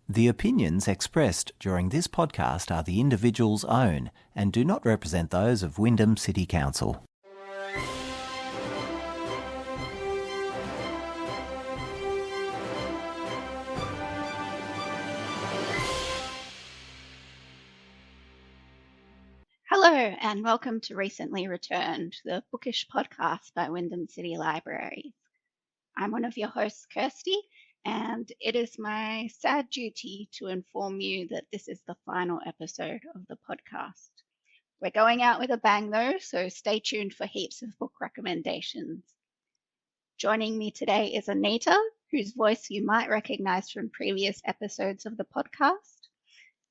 The opinions expressed during this podcast are the individual's own and do not represent those of Wyndham City Council. Hello and welcome to Recently Returned, the bookish podcast by Wyndham City Libraries. I'm one of your hosts, Kirsty, and it is my sad duty to inform you that this is the final episode of the podcast. We're going out with a bang though, so stay tuned for heaps of book recommendations. Joining me today is Anita, whose voice you might recognize from previous episodes of the podcast.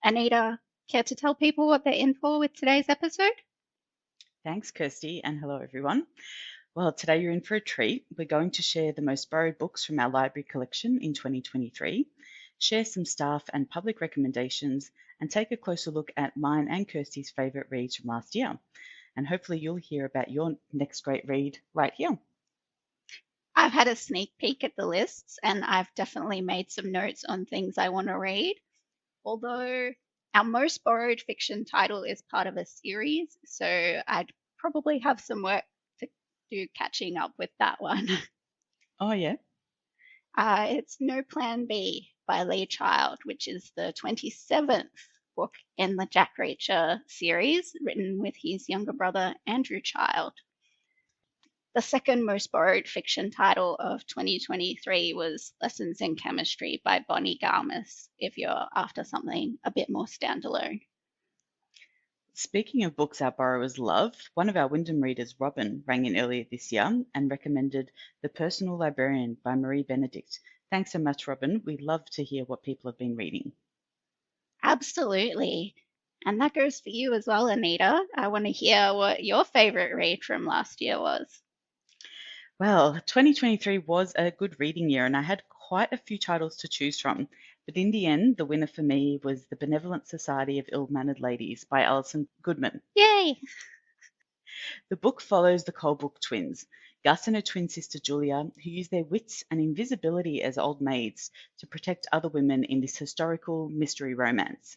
Anita, care to tell people what they're in for with today's episode? Thanks, Kirsty, and hello, everyone. Well, today you're in for a treat. We're going to share the most borrowed books from our library collection in 2023, share some staff and public recommendations, and take a closer look at mine and Kirsty's favourite reads from last year. And hopefully you'll hear about your next great read right here. I've had a sneak peek at the lists, and I've definitely made some notes on things I want to read, although our most borrowed fiction title is part of a series, so I'd probably have some work to do catching up with that one. Oh, yeah? It's No Plan B by Lee Child, which is the 27th book in the Jack Reacher series, written with his younger brother, Andrew Child. The second most borrowed fiction title of 2023 was Lessons in Chemistry by Bonnie Garmus, if you're after something a bit more standalone. Speaking of books our borrowers love, one of our Wyndham readers, Robin, rang in earlier this year and recommended The Personal Librarian by Marie Benedict. Thanks so much, Robin. We love to hear what people have been reading. Absolutely. And that goes for you as well, Anita. I want to hear what your favourite read from last year was. Well, 2023 was a good reading year, and I had quite a few titles to choose from. But in the end, the winner for me was The Benevolent Society of Ill-Mannered Ladies by Alison Goodman. Yay! The book follows the Colebrook twins, Gus and her twin sister Julia, who use their wits and invisibility as old maids to protect other women in this historical mystery romance.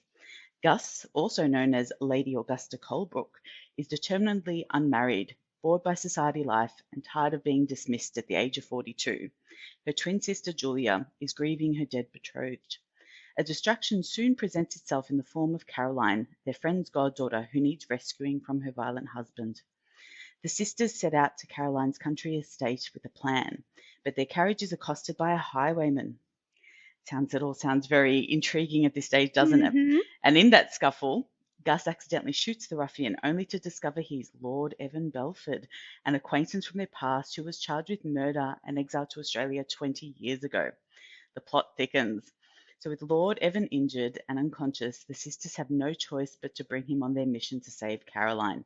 Gus, also known as Lady Augusta Colebrook, is determinedly unmarried, bored by society life and tired of being dismissed at the age of 42. Her twin sister Julia is grieving her dead betrothed. A distraction soon presents itself in the form of Caroline, their friend's goddaughter who needs rescuing from her violent husband. The sisters set out to Caroline's country estate with a plan, but their carriage is accosted by a highwayman. It all sounds very intriguing at this stage, doesn't it? And in that scuffle, Gus accidentally shoots the ruffian, only to discover he's Lord Evan Belford, an acquaintance from their past who was charged with murder and exiled to Australia 20 years ago. The plot thickens. So with Lord Evan injured and unconscious, the sisters have no choice but to bring him on their mission to save Caroline.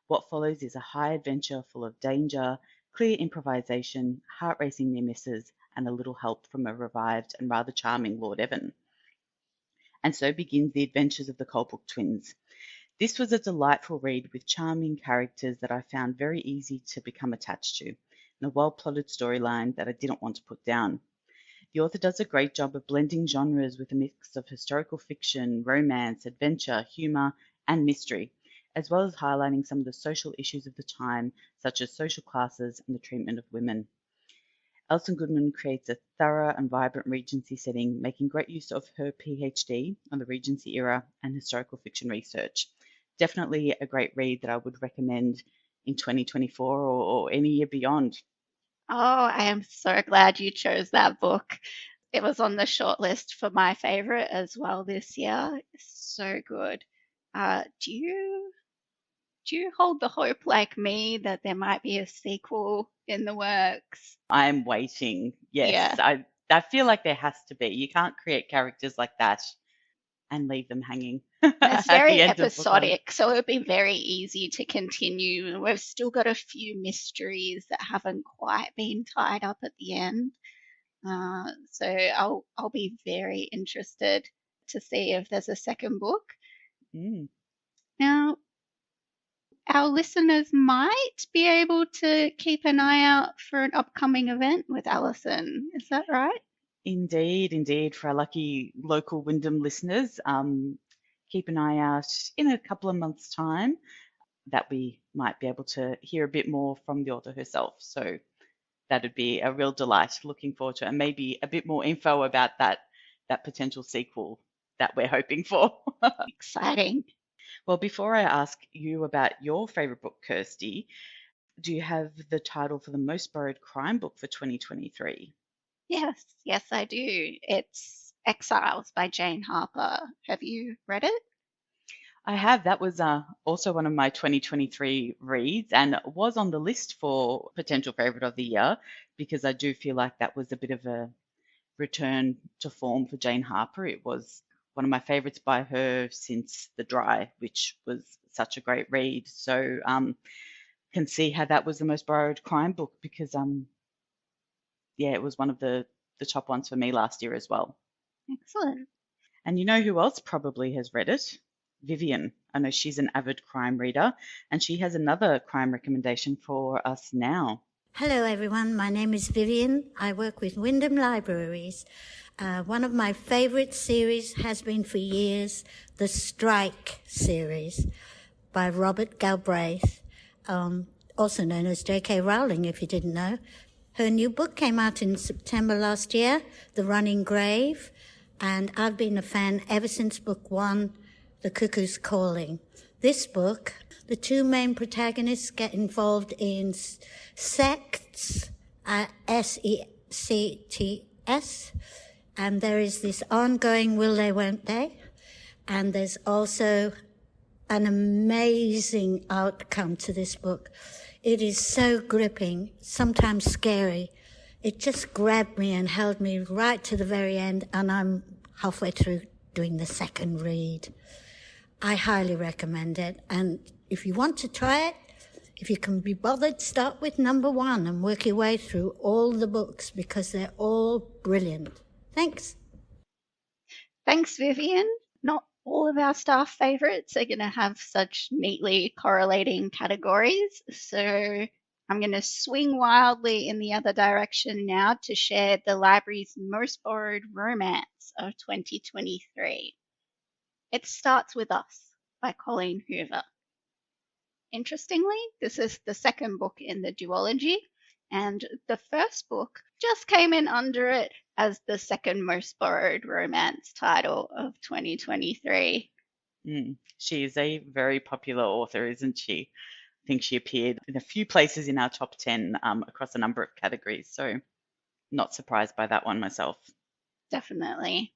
What follows is a high adventure full of danger, clear improvisation, heart-racing near misses, and a little help from a revived and rather charming Lord Evan. And so begins the adventures of the Colebrook twins. This was a delightful read with charming characters that I found very easy to become attached to, and a well-plotted storyline that I didn't want to put down. The author does a great job of blending genres with a mix of historical fiction, romance, adventure, humour, and mystery, as well as highlighting some of the social issues of the time, such as social classes and the treatment of women. Alison Goodman creates a thorough and vibrant Regency setting, making great use of her PhD on the Regency era and historical fiction research. Definitely a great read that I would recommend in 2024 or any year beyond. Oh, I am so glad you chose that book. It was on the shortlist for my favourite as well this year. So good. Do you hold the hope like me that there might be a sequel in the works? I'm waiting. Yes, yeah. I feel like there has to be. You can't create characters like that and leave them hanging. It's very episodic, so it would be very easy to continue. We've still got a few mysteries that haven't quite been tied up at the end. So I'll be very interested to see if there's a second book. Now, our listeners might be able to keep an eye out for an upcoming event with Alison. Is that right? Indeed. For our lucky local Wyndham listeners, keep an eye out in a couple of months' time that we might be able to hear a bit more from the author herself. So that'd be a real delight. Looking forward to it, and maybe a bit more info about that potential sequel that we're hoping for. Exciting. Well, before I ask you about your favourite book, Kirsty, do you have the title for the most borrowed crime book for 2023? Yes, I do. It's Exiles by Jane Harper. Have you read it? I have. That was also one of my 2023 reads and was on the list for potential favourite of the year because I do feel like that was a bit of a return to form for Jane Harper. It was one of my favourites by her since The Dry, which was such a great read. So can see how that was the most borrowed crime book because it was one of the top ones for me last year as well. Excellent. And you know who else probably has read it? Vivian. I know she's an avid crime reader and she has another crime recommendation for us now. Hello everyone, my name is Vivian. I work with Wyndham Libraries. One of my favourite series has been for years, the Strike series by Robert Galbraith, also known as J.K. Rowling if you didn't know. Her new book came out in September last year, The Running Grave, and I've been a fan ever since book 1, The Cuckoo's Calling. This book, the two main protagonists get involved in sects, S-E-C-T-S, and there is this ongoing will they, won't they, and there's also an amazing outcome to this book. It is so gripping, sometimes scary. It just grabbed me and held me right to the very end, and I'm halfway through doing the second read. I highly recommend it, and if you want to try it, if you can be bothered, start with number 1 and work your way through all the books because they're all brilliant. Thanks. Thanks, Vivian. Not all of our staff favourites are going to have such neatly correlating categories, so I'm going to swing wildly in the other direction now to share the library's most borrowed romance of 2023. It Starts With Us by Colleen Hoover. Interestingly, this is the second book in the duology, and the first book just came in under it as the second most borrowed romance title of 2023. She is a very popular author, isn't she? I think she appeared in a few places in our top 10 across a number of categories, so not surprised by that one myself. Definitely.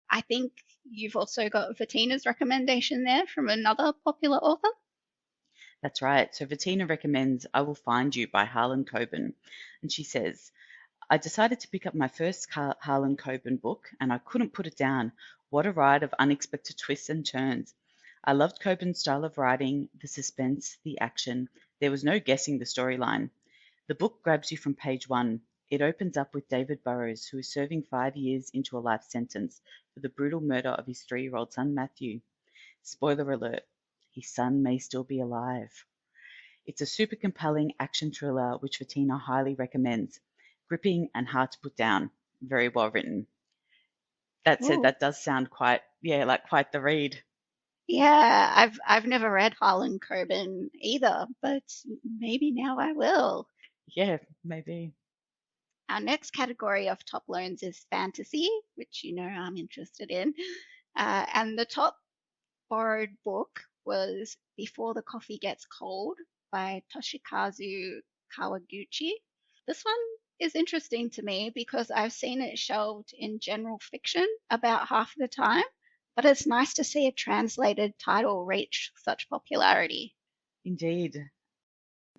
I think you've also got Vattina's recommendation there from another popular author. That's right. So Vattina recommends I Will Find You by Harlan Coben. And she says, I decided to pick up my first Harlan Coben book and I couldn't put it down. What a ride of unexpected twists and turns. I loved Coben's style of writing, the suspense, the action. There was no guessing the storyline. The book grabs you from page 1. It opens up with David Burrows, who is serving 5 years into a life sentence for the brutal murder of his 3-year-old son, Matthew. Spoiler alert, his son may still be alive. It's a super compelling action thriller which Vattina highly recommends. Gripping and hard to put down. Very well written. That said, that does sound quite the read. Yeah, I've never read Harlan Coben either, but maybe now I will. Yeah, maybe. Our next category of top loans is fantasy, which you know I'm interested in. And the top borrowed book was Before the Coffee Gets Cold by Toshikazu Kawaguchi. This one is interesting to me because I've seen it shelved in general fiction about half the time, but it's nice to see a translated title reach such popularity. Indeed.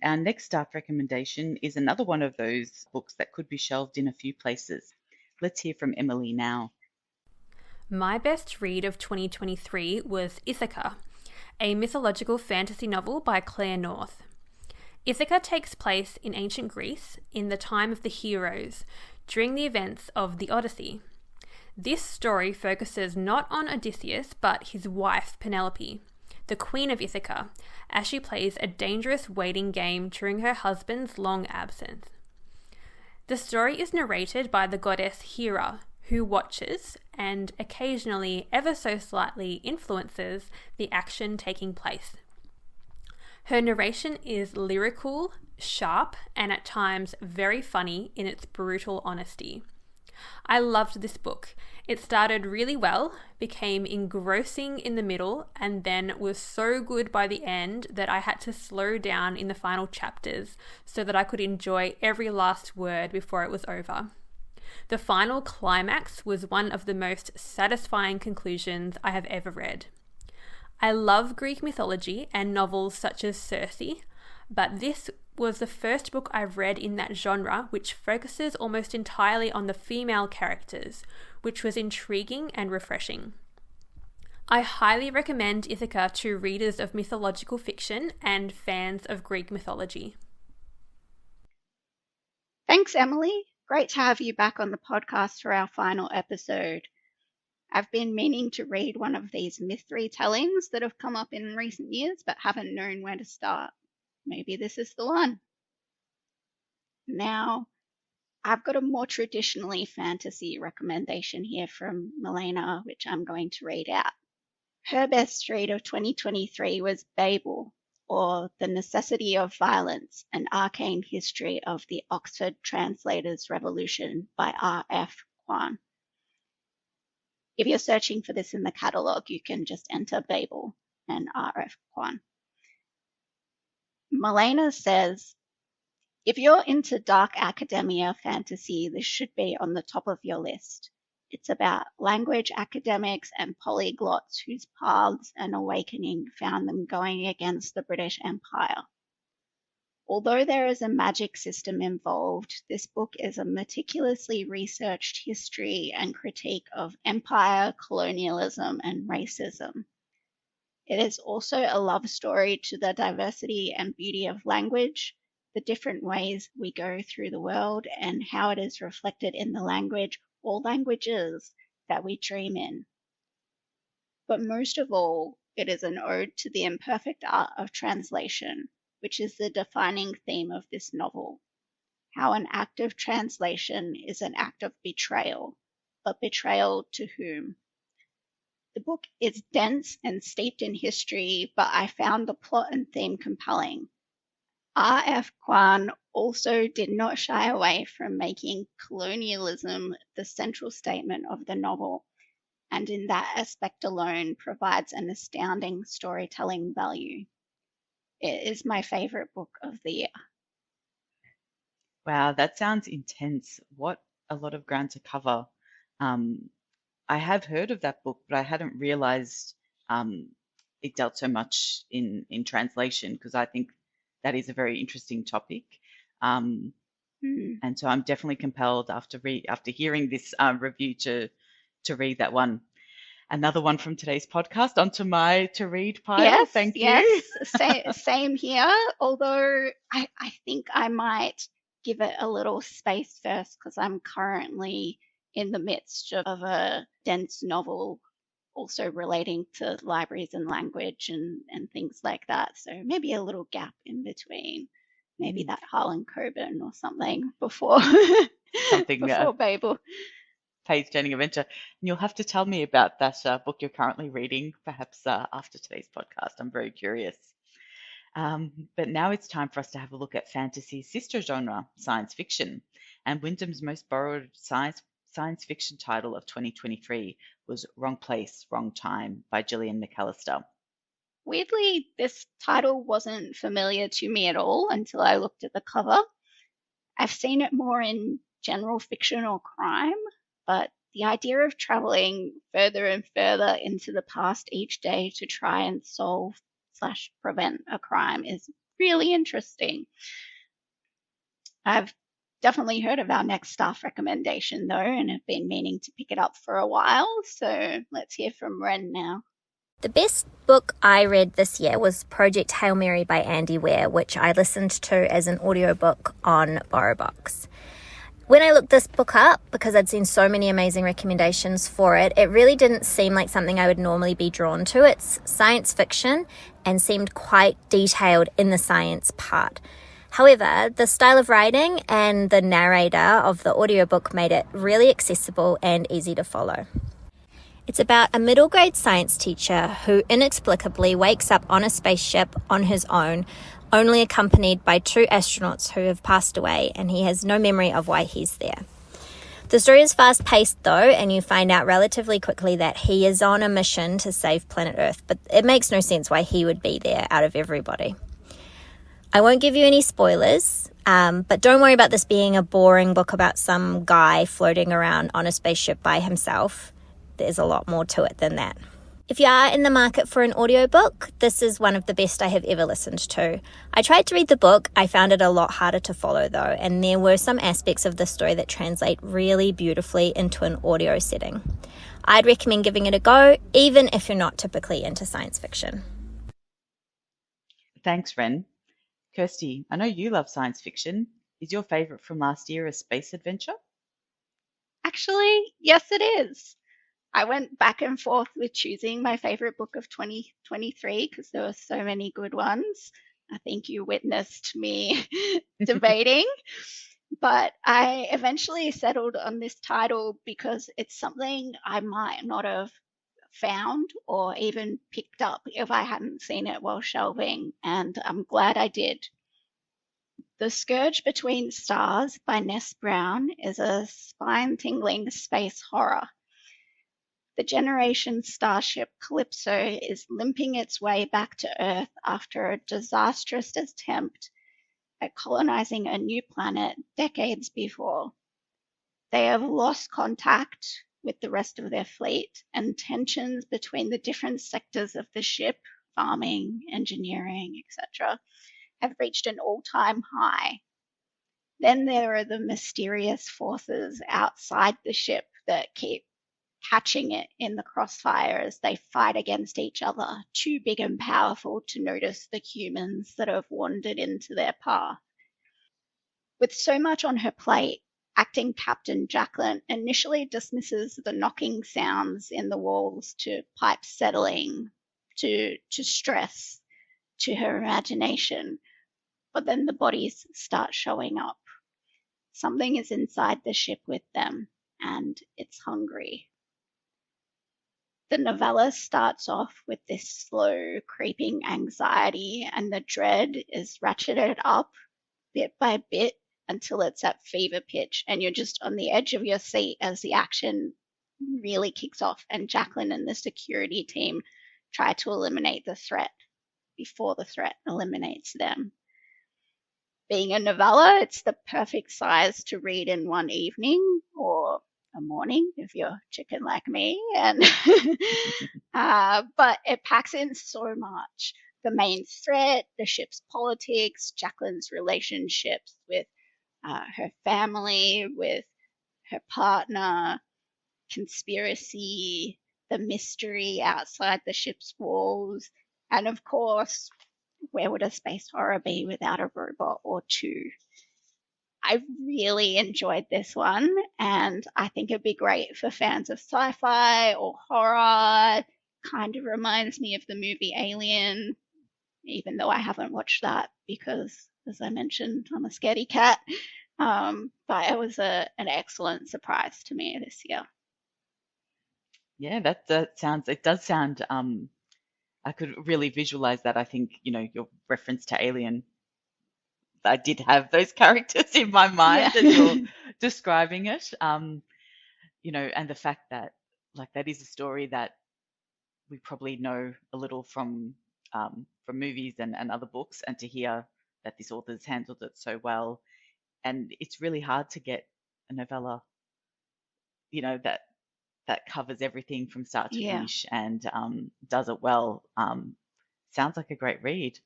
Our next staff recommendation is another one of those books that could be shelved in a few places. Let's hear from Emily now. My best read of 2023 was Ithaca, a mythological fantasy novel by Claire North. Ithaca takes place in ancient Greece in the time of the heroes, during the events of the Odyssey. This story focuses not on Odysseus but his wife Penelope, the Queen of Ithaca, as she plays a dangerous waiting game during her husband's long absence. The story is narrated by the goddess Hera, who watches and occasionally ever so slightly influences the action taking place. Her narration is lyrical, sharp, and at times very funny in its brutal honesty. I loved this book. It started really well, became engrossing in the middle, and then was so good by the end that I had to slow down in the final chapters so that I could enjoy every last word before it was over. The final climax was one of the most satisfying conclusions I have ever read. I love Greek mythology and novels such as Circe, but this was the first book I've read in that genre which focuses almost entirely on the female characters, which was intriguing and refreshing. I highly recommend Ithaca to readers of mythological fiction and fans of Greek mythology. Thanks, Emily. Great to have you back on the podcast for our final episode. I've been meaning to read one of these myth retellings that have come up in recent years, but haven't known where to start. Maybe this is the one. Now, I've got a more traditionally fantasy recommendation here from Milena, which I'm going to read out. Her best read of 2023 was Babel, or The Necessity of Violence, An Arcane History of the Oxford Translators' Revolution by R.F. Kuan. If you're searching for this in the catalogue, you can just enter Babel and R.F. Kuan. Milena says, if you're into dark academia fantasy, this should be on the top of your list. It's about language academics and polyglots whose paths and awakening found them going against the British Empire. Although there is a magic system involved, this book is a meticulously researched history and critique of empire, colonialism, and racism. It is also a love story to the diversity and beauty of language, the different ways we go through the world, and how it is reflected in the language or languages that we dream in. But most of all, it is an ode to the imperfect art of translation, which is the defining theme of this novel. How an act of translation is an act of betrayal, but betrayal to whom? The book is dense and steeped in history, but I found the plot and theme compelling. R.F. Kuan also did not shy away from making colonialism the central statement of the novel, and in that aspect alone provides an astounding storytelling value. It is my favourite book of the year. Wow, that sounds intense. What a lot of ground to cover. I have heard of that book, but I hadn't realised it dealt so much in translation, because I think that is a very interesting topic. And so I'm definitely compelled after hearing this review to read that one. Another one from today's podcast onto my to read pile. Yes, Thank you. Yes, same here. Although I think I might give it a little space first, because I'm currently in the midst of a dense novel also relating to libraries and language and things like that. So maybe a little gap in between. Maybe that Harlan Coben or something before before Babel. Page-turning adventure. And you'll have to tell me about that book you're currently reading, perhaps after today's podcast. I'm very curious. But now it's time for us to have a look at fantasy's sister genre, science fiction. And Wyndham's most borrowed science fiction title of 2023 was Wrong Place, Wrong Time by Gillian McAllister. Weirdly, this title wasn't familiar to me at all until I looked at the cover. I've seen it more in general fiction or crime, but the idea of traveling further and further into the past each day to try and solve/prevent a crime is really interesting. I've definitely heard of our next staff recommendation though, and have been meaning to pick it up for a while, so let's hear from Ren now. The best book I read this year was Project Hail Mary by Andy Weir, which I listened to as an audiobook on BorrowBox. When I looked this book up, because I'd seen so many amazing recommendations for it, it really didn't seem like something I would normally be drawn to. It's science fiction and seemed quite detailed in the science part. However, the style of writing and the narrator of the audiobook made it really accessible and easy to follow. It's about a middle grade science teacher who inexplicably wakes up on a spaceship on his own, only accompanied by 2 astronauts who have passed away, and he has no memory of why he's there. The story is fast-paced though, and you find out relatively quickly that he is on a mission to save planet Earth, but it makes no sense why he would be there out of everybody. I won't give you any spoilers, but don't worry about this being a boring book about some guy floating around on a spaceship by himself. There's a lot more to it than that. If you are in the market for an audiobook, this is one of the best I have ever listened to. I tried to read the book, I found it a lot harder to follow though, and there were some aspects of the story that translate really beautifully into an audio setting. I'd recommend giving it a go, even if you're not typically into science fiction. Thanks, Ren. Kirsty, I know you love science fiction. Is your favourite from last year a space adventure? Actually, yes, it is. I went back and forth with choosing my favorite book of 2023 because there were so many good ones. I think you witnessed me debating, but I eventually settled on this title because it's something I might not have found or even picked up if I hadn't seen it while shelving, and I'm glad I did. The Scourge Between Stars by Ness Brown is a spine-tingling space horror. The Generation starship Calypso is limping its way back to Earth after a disastrous attempt at colonizing a new planet decades before. They have lost contact with the rest of their fleet, and tensions between the different sectors of the ship, farming, engineering, etc., have reached an all-time high. Then there are the mysterious forces outside the ship that keep catching it in the crossfire as they fight against each other, too big and powerful to notice the humans that have wandered into their path. With so much on her plate, acting Captain Jacqueline initially dismisses the knocking sounds in the walls to pipes settling, to stress, to her imagination, but then the bodies start showing up. Something is inside the ship with them, and it's hungry. The novella starts off with this slow, creeping anxiety, and the dread is ratcheted up bit by bit until it's at fever pitch, and you're just on the edge of your seat as the action really kicks off, and Jacqueline and the security team try to eliminate the threat before the threat eliminates them. Being a novella, it's the perfect size to read in one evening or a morning if you're chicken like me, and but it packs in so much. The main threat, the ship's politics, Jacqueline's relationships with her family, with her partner, conspiracy, the mystery outside the ship's walls, and of course, where would a space horror be without a robot or two? I really enjoyed this one, and I think it'd be great for fans of sci-fi or horror. Kind of reminds me of the movie Alien, even though I haven't watched that because, as I mentioned, I'm a scaredy cat. But it was an excellent surprise to me this year. Yeah, that it does sound, I could really visualize that. I think, your reference to Alien, I did have those characters in my mind as you're describing it. And the fact that that is a story that we probably know a little from movies and other books, and to hear that this author's handled it so well. And it's really hard to get a novella, that covers everything from start to finish and does it well. Sounds like a great read.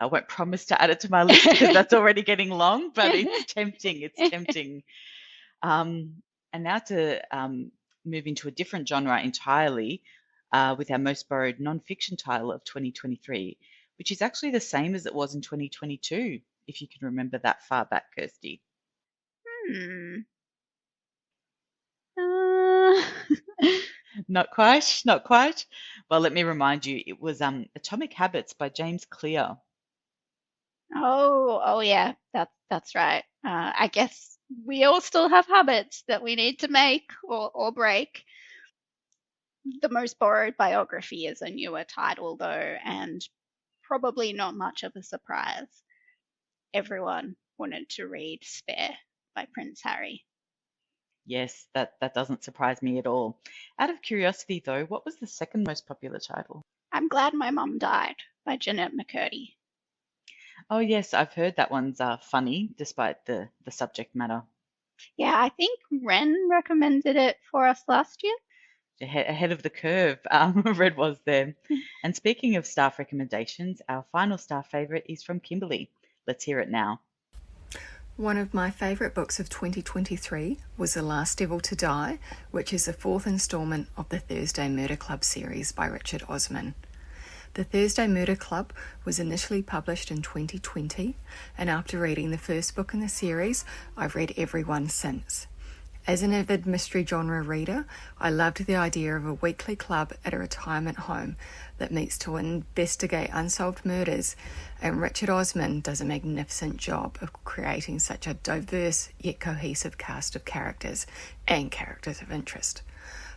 I won't promise to add it to my list because that's already getting long, but it's tempting. It's tempting. And now to move into a different genre entirely with our most borrowed non-fiction title of 2023, which is actually the same as it was in 2022, if you can remember that far back, Kirsty. Not quite, not quite. Well, let me remind you, it was Atomic Habits by James Clear. Oh yeah, that's right. I guess we all still have habits that we need to make or break. The most borrowed biography is a newer title though, and probably not much of a surprise. Everyone wanted to read Spare by Prince Harry. Yes, that doesn't surprise me at all. Out of curiosity, though, what was the second most popular title? I'm Glad My Mum Died by Jeanette McCurdy. Oh, yes, I've heard that one's funny, despite the subject matter. Yeah, I think Ren recommended it for us last year. Ahead of the curve, Red was there. And speaking of staff recommendations, our final staff favourite is from Kimberly. Let's hear it now. One of my favourite books of 2023 was The Last Devil to Die, which is the fourth instalment of the Thursday Murder Club series by Richard Osman. The Thursday Murder Club was initially published in 2020, and after reading the first book in the series, I've read every one since. As an avid mystery genre reader, I loved the idea of a weekly club at a retirement home that meets to investigate unsolved murders, and Richard Osman does a magnificent job of creating such a diverse yet cohesive cast of characters and characters of interest.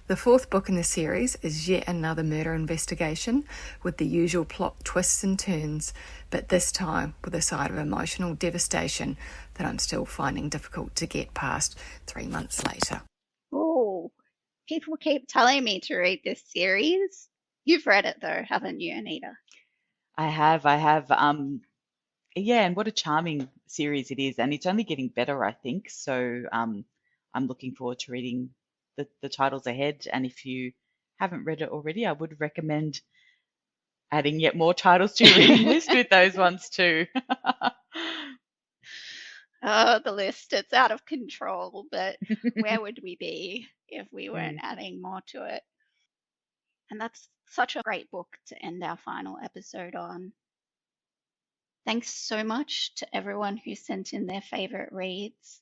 The fourth book in the series is yet another murder investigation with the usual plot twists and turns, but this time with a side of emotional devastation that I'm still finding difficult to get past 3 months later. Oh, people keep telling me to read this series. You've read it though, haven't you, Anita? I have. Yeah, and what a charming series it is, and it's only getting better, I think. So I'm looking forward to reading the titles ahead. And if you haven't read it already, I would recommend adding yet more titles to your reading list with those ones too. Oh, the list, it's out of control, but where would we be if we weren't adding more to it? And that's such a great book to end our final episode on. Thanks so much to everyone who sent in their favorite reads.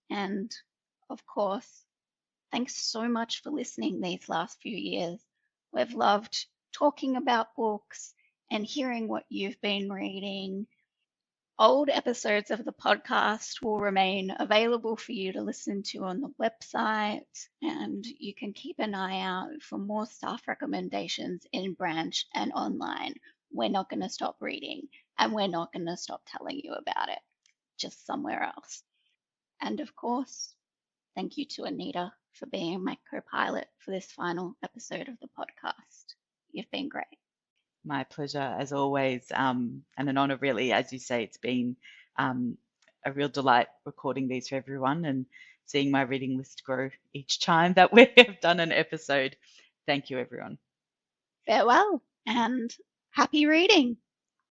And of course, thanks so much for listening these last few years. We've loved talking about books and hearing what you've been reading. Old episodes of the podcast will remain available for you to listen to on the website, and you can keep an eye out for more staff recommendations in branch and online. We're not going to stop reading, and we're not going to stop telling you about it, just somewhere else. And of course, thank you to Anita for being my co-pilot for this final episode of the podcast. You've been great. My pleasure, as always, and an honour, really. As you say, it's been a real delight recording these for everyone and seeing my reading list grow each time that we have done an episode. Thank you, everyone. Farewell and happy reading.